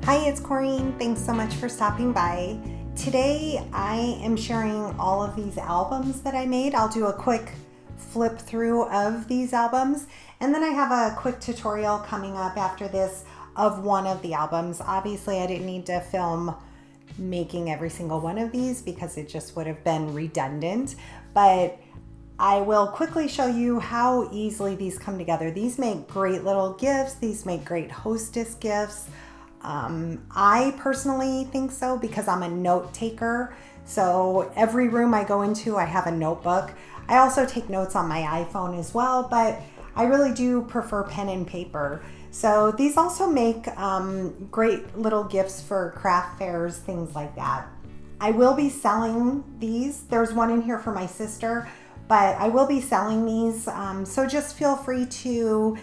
Hi, it's Corrine. Thanks so much for stopping by. Today I am sharing all of these albums that I made. I'll do a quick flip through of these albums, and then I have a quick tutorial coming up after this of one of the albums. Obviously I didn't need to film making every single one of these because it just would have been redundant, but I will quickly show you how easily these come together. These make great little gifts. These make great hostess gifts. I personally think so because I'm a note taker. So every room I go into, I have a notebook. I also take notes on my iPhone as well, but I really do prefer pen and paper. So these also make great little gifts for craft fairs, things like that. I will be selling these. There's one in here for my sister, but I will be selling these. So just feel free to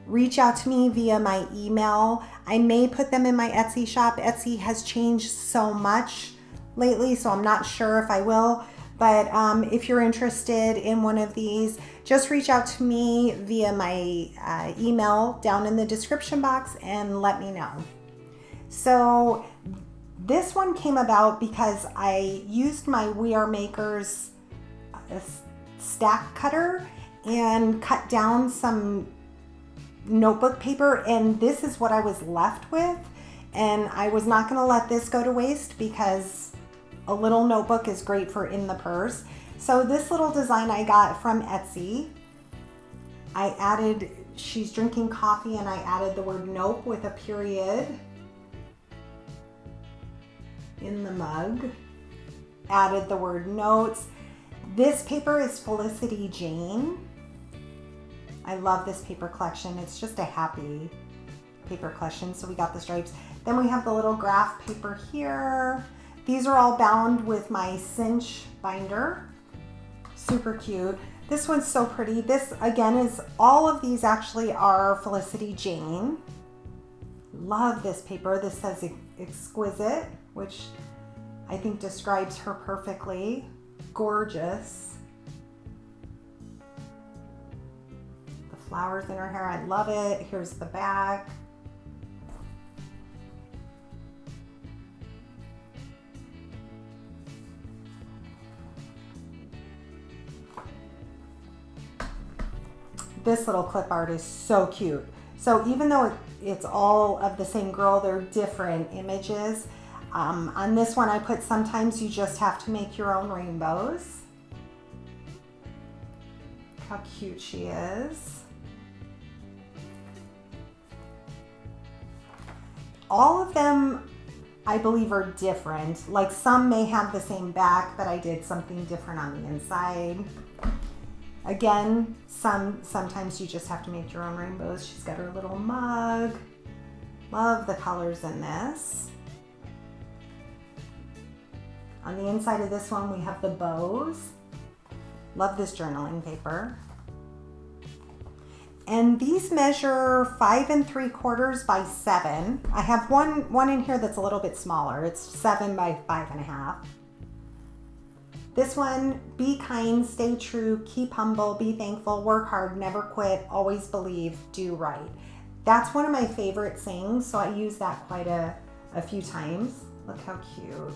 reach out to me via my email. I may put them in my Etsy shop. Etsy has changed so much lately, so I'm not sure if I will. But if you're interested in one of these, just reach out to me via my email down in the description box and let me know. So this one came about because I used my We Are Makers stack cutter and cut down some notebook paper, and this is what I was left with, and I was not going to let this go to waste because a little notebook is great for in the purse. So this little design I got from Etsy, I added, she's drinking coffee, and I added the word nope with a period in the mug, added the word notes. This paper is Felicity Jane. I love this paper collection. It's just a happy paper collection. So we got the stripes. Then we have the little graph paper here. These are all bound with my CINCH binder. Super cute. This one's so pretty. This again is, all of these actually are Felicity Jane. Love this paper. This says exquisite, which I think describes her perfectly. Gorgeous. Flowers in her hair, I love it. Here's the back. This little clip art is so cute. So even though it's all of the same girl, they're different images. On this one I put, sometimes you just have to make your own rainbows. How cute she is. All of them, I believe, are different. Like some may have the same back, but I did something different on the inside. Again, sometimes you just have to make your own rainbows. She's got her little mug. Love the colors in this. On the inside of this one, we have the bows. Love this journaling paper. And these measure 5 3/4 by 7. I have one in here that's a little bit smaller. It's 7 by 5.5. This one, be kind, stay true, keep humble, be thankful, work hard, never quit, always believe, do right. That's one of my favorite sayings, so I use that quite a few times. Look how cute.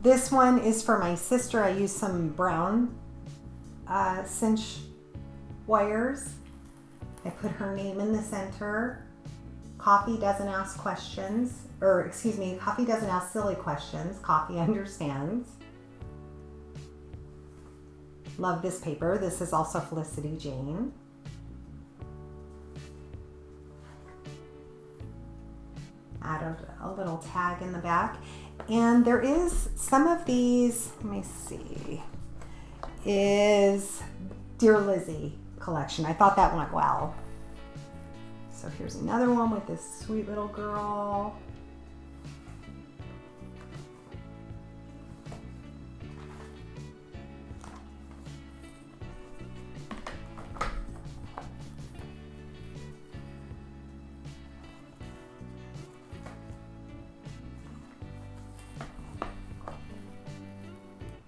This one is for my sister. I used some brown cinch wires. I put her name in the center. Coffee doesn't ask questions, or excuse me, coffee doesn't ask silly questions. Coffee understands. Love this paper. This is also Felicity Jane. Add a little tag in the back. And there is some of these, let me see, is Dear Lizzie collection. I thought that went well. So here's another one with this sweet little girl.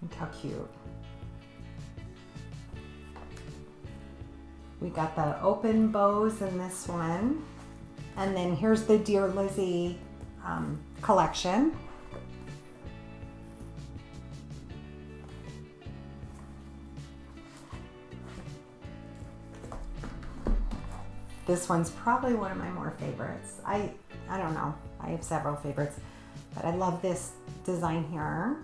Look how cute. We got the open bows in this one. And then here's the Dear Lizzie collection. This one's probably one of my more favorites. I don't know, I have several favorites, but I love this design here.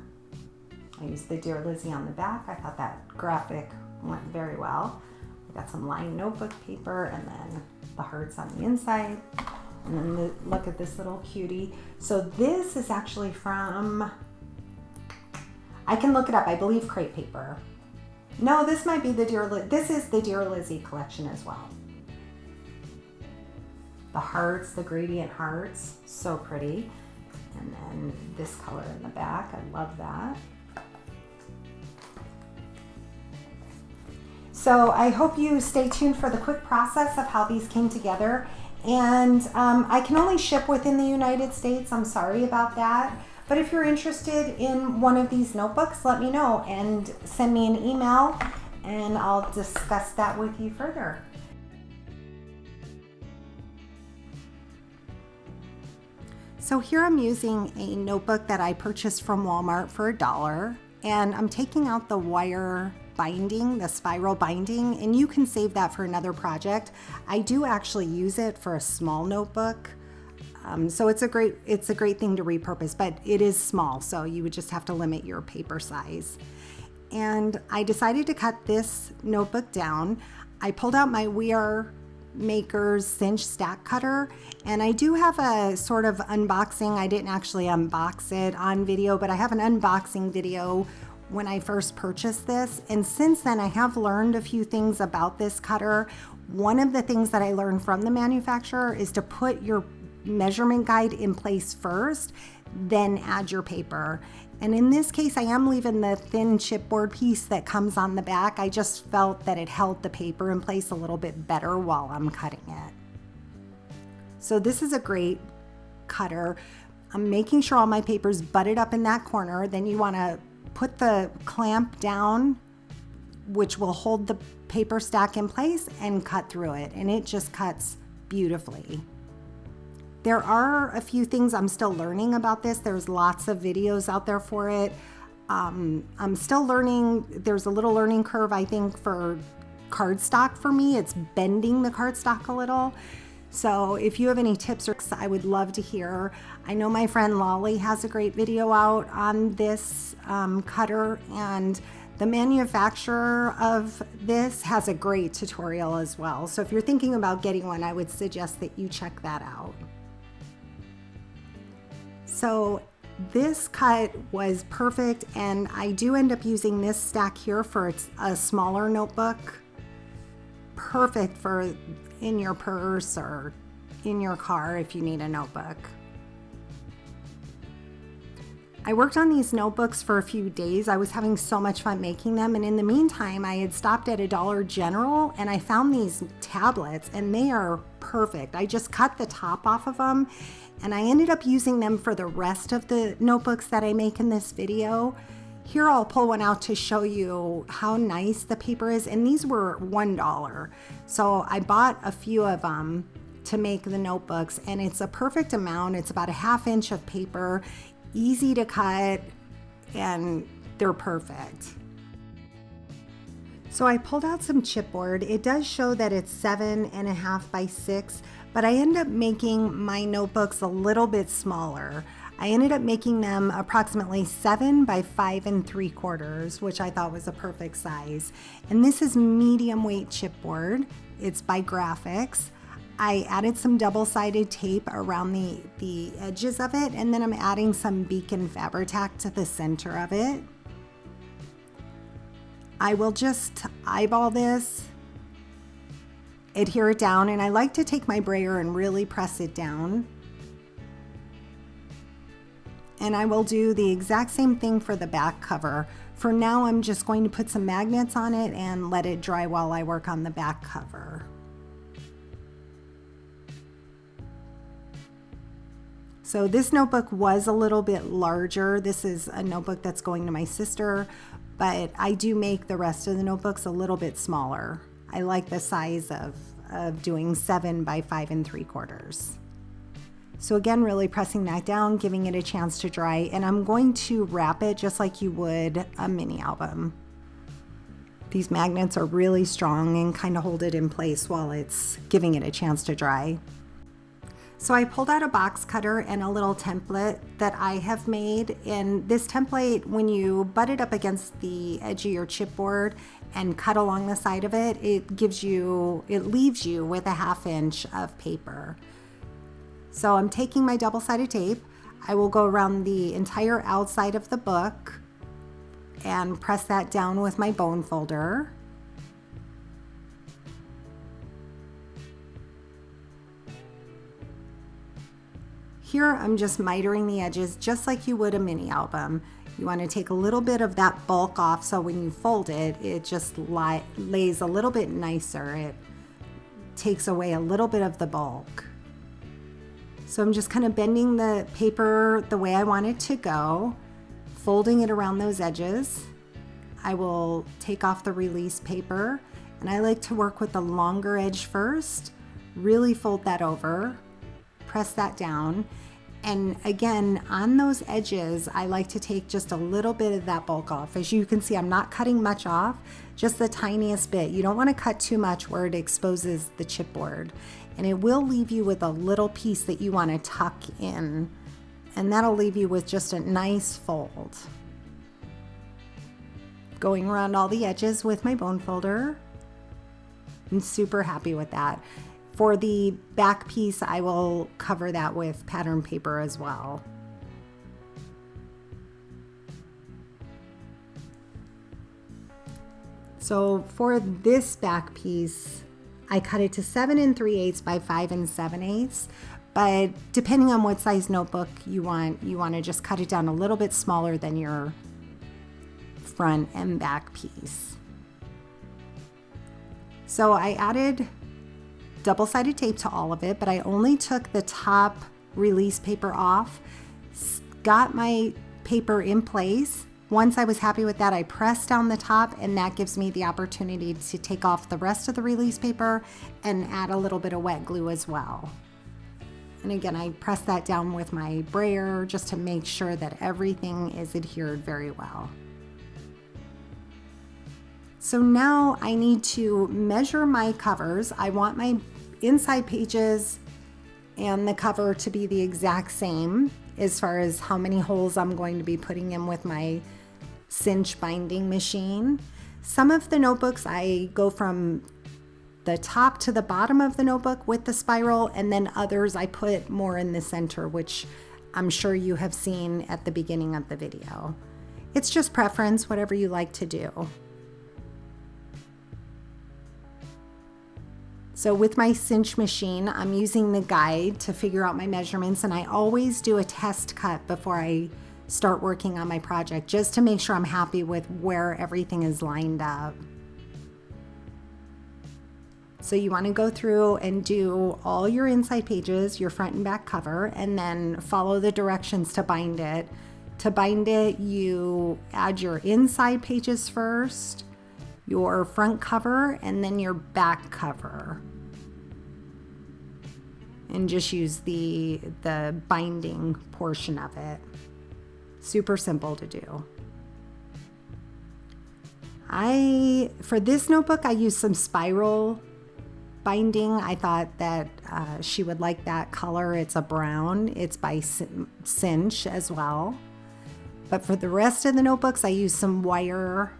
I used the Dear Lizzie on the back. I thought that graphic went very well. We got some lined notebook paper and then the hearts on the inside. And then look at this little cutie. So this is actually from, I can look it up, I believe crepe paper. No, this might be the this is the Dear Lizzie collection as well. The hearts, the gradient hearts, so pretty. And then this color in the back, I love that. So I hope you stay tuned for the quick process of how these came together. And I can only ship within the United States, I'm sorry about that. But if you're interested in one of these notebooks, let me know and send me an email and I'll discuss that with you further. So here I'm using a notebook that I purchased from Walmart for $1, and I'm taking out the wire binding, the spiral binding, and you can save that for another project. I do actually use it for a small notebook, so it's a great thing to repurpose, but it is small, so you would just have to limit your paper size. And I decided to cut this notebook down. I pulled out my We Are Maker's cinch stack cutter, and I do have a sort of unboxing. I didn't actually unbox it on video, but I have an unboxing video when I first purchased this, and since then I have learned a few things about this cutter. One of the things that I learned from the manufacturer is to put your measurement guide in place first, then add your paper. And in this case, I am leaving the thin chipboard piece that comes on the back. I just felt that it held the paper in place a little bit better while I'm cutting it. So this is a great cutter. I'm making sure all my paper's butted up in that corner. Then you want to put the clamp down, which will hold the paper stack in place, and cut through it. And it just cuts beautifully. There are a few things I'm still learning about this. There's lots of videos out there for it. I'm still learning. There's a little learning curve, I think, for cardstock for me. It's bending the cardstock a little. So if you have any tips or tricks, I would love to hear. I know my friend Lolly has a great video out on this cutter, and the manufacturer of this has a great tutorial as well. So if you're thinking about getting one, I would suggest that you check that out. So this cut was perfect, and I do end up using this stack here for a smaller notebook. Perfect for in your purse or in your car if you need a notebook. I worked on these notebooks for a few days. I was having so much fun making them, and in the meantime I had stopped at a Dollar General and I found these tablets, and they are perfect. I just cut the top off of them, and I ended up using them for the rest of the notebooks that I make in this video. Here I'll pull one out to show you how nice the paper is, and these were $1. So I bought a few of them to make the notebooks, and it's a perfect amount. It's about a ½ inch of paper, easy to cut, and they're perfect. So I pulled out some chipboard. It does show that it's 7.5 by 6, but I end up making my notebooks a little bit smaller. I ended up making them approximately 7 by 5 3/4, which I thought was a perfect size. And this is medium weight chipboard. It's by Graphics. I added some double-sided tape around the edges of it, and then I'm adding some Beacon Fabri-Tac to the center of it. I will just eyeball this, adhere it down, and I like to take my brayer and really press it down. And I will do the exact same thing for the back cover. For now, I'm just going to put some magnets on it and let it dry while I work on the back cover. So this notebook was a little bit larger. This is a notebook that's going to my sister, but I do make the rest of the notebooks a little bit smaller. I like the size of doing 7 by 5 3/4. So again, really pressing that down, giving it a chance to dry, and I'm going to wrap it just like you would a mini album. These magnets are really strong and kind of hold it in place while it's giving it a chance to dry. So I pulled out a box cutter and a little template that I have made, and this template, when you butt it up against the edge of your chipboard and cut along the side of it, it leaves you with a 1/2 inch of paper. So I'm taking my double-sided tape. I will go around the entire outside of the book and press that down with my bone folder. Here I'm just mitering the edges just like you would a mini album. You want to take a little bit of that bulk off so when you fold it, it just lays a little bit nicer. It takes away a little bit of the bulk. So I'm just kind of bending the paper the way I want it to go, folding it around those edges. I will take off the release paper, and I like to work with the longer edge first, really fold that over, press that down, and again, on those edges, I like to take just a little bit of that bulk off. As you can see, I'm not cutting much off, just the tiniest bit. You don't want to cut too much where it exposes the chipboard, and it will leave you with a little piece that you want to tuck in, and that'll leave you with just a nice fold. Going around all the edges with my bone folder. I'm super happy with that. For the back piece, I will cover that with pattern paper as well. So for this back piece, I cut it to 7 3/8 by 5 7/8, but depending on what size notebook you want to just cut it down a little bit smaller than your front and back piece. So I added double-sided tape to all of it, but I only took the top release paper off, got my paper in place. Once I was happy with that, I pressed down the top, and that gives me the opportunity to take off the rest of the release paper and add a little bit of wet glue as well. And again, I press that down with my brayer just to make sure that everything is adhered very well. So now I need to measure my covers. I want my inside pages and the cover to be the exact same as far as how many holes I'm going to be putting in with my CINCH binding machine. Some of the notebooks I go from the top to the bottom of the notebook with the spiral, and then others I put more in the center, which I'm sure you have seen at the beginning of the video. It's just preference, whatever you like to do. So with my CINCH machine, I'm using the guide to figure out my measurements, and I always do a test cut before I start working on my project, just to make sure I'm happy with where everything is lined up. So you want to go through and do all your inside pages, your front and back cover, and then follow the directions to bind it. To bind it, you add your inside pages first, your front cover, and then your back cover. And just use the binding portion of it. Super simple to do. For this notebook, I used some spiral binding. I thought that she would like that color. It's a brown. It's by CINCH as well. But for the rest of the notebooks, I used some wire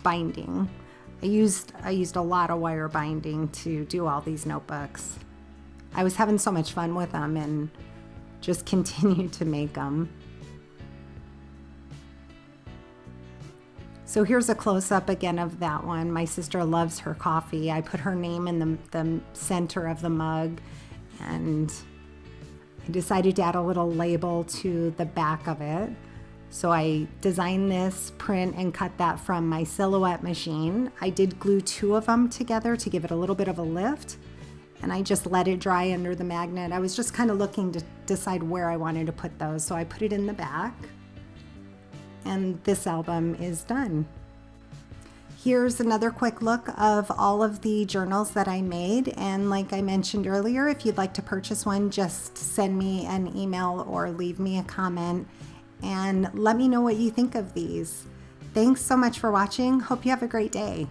binding. I used a lot of wire binding to do all these notebooks. I was having so much fun with them and just continued to make them. So here's a close-up again of that one. My sister loves her coffee. I put her name in the center of the mug, and I decided to add a little label to the back of it. So I designed this print and cut that from my Silhouette machine. I did glue 2 of them together to give it a little bit of a lift, and I just let it dry under the magnet. I was just kind of looking to decide where I wanted to put those, so I put it in the back, and this album is done. Here's another quick look of all of the journals that I made. And like I mentioned earlier, if you'd like to purchase one, just send me an email or leave me a comment and let me know what you think of these. Thanks so much for watching. Hope you have a great day.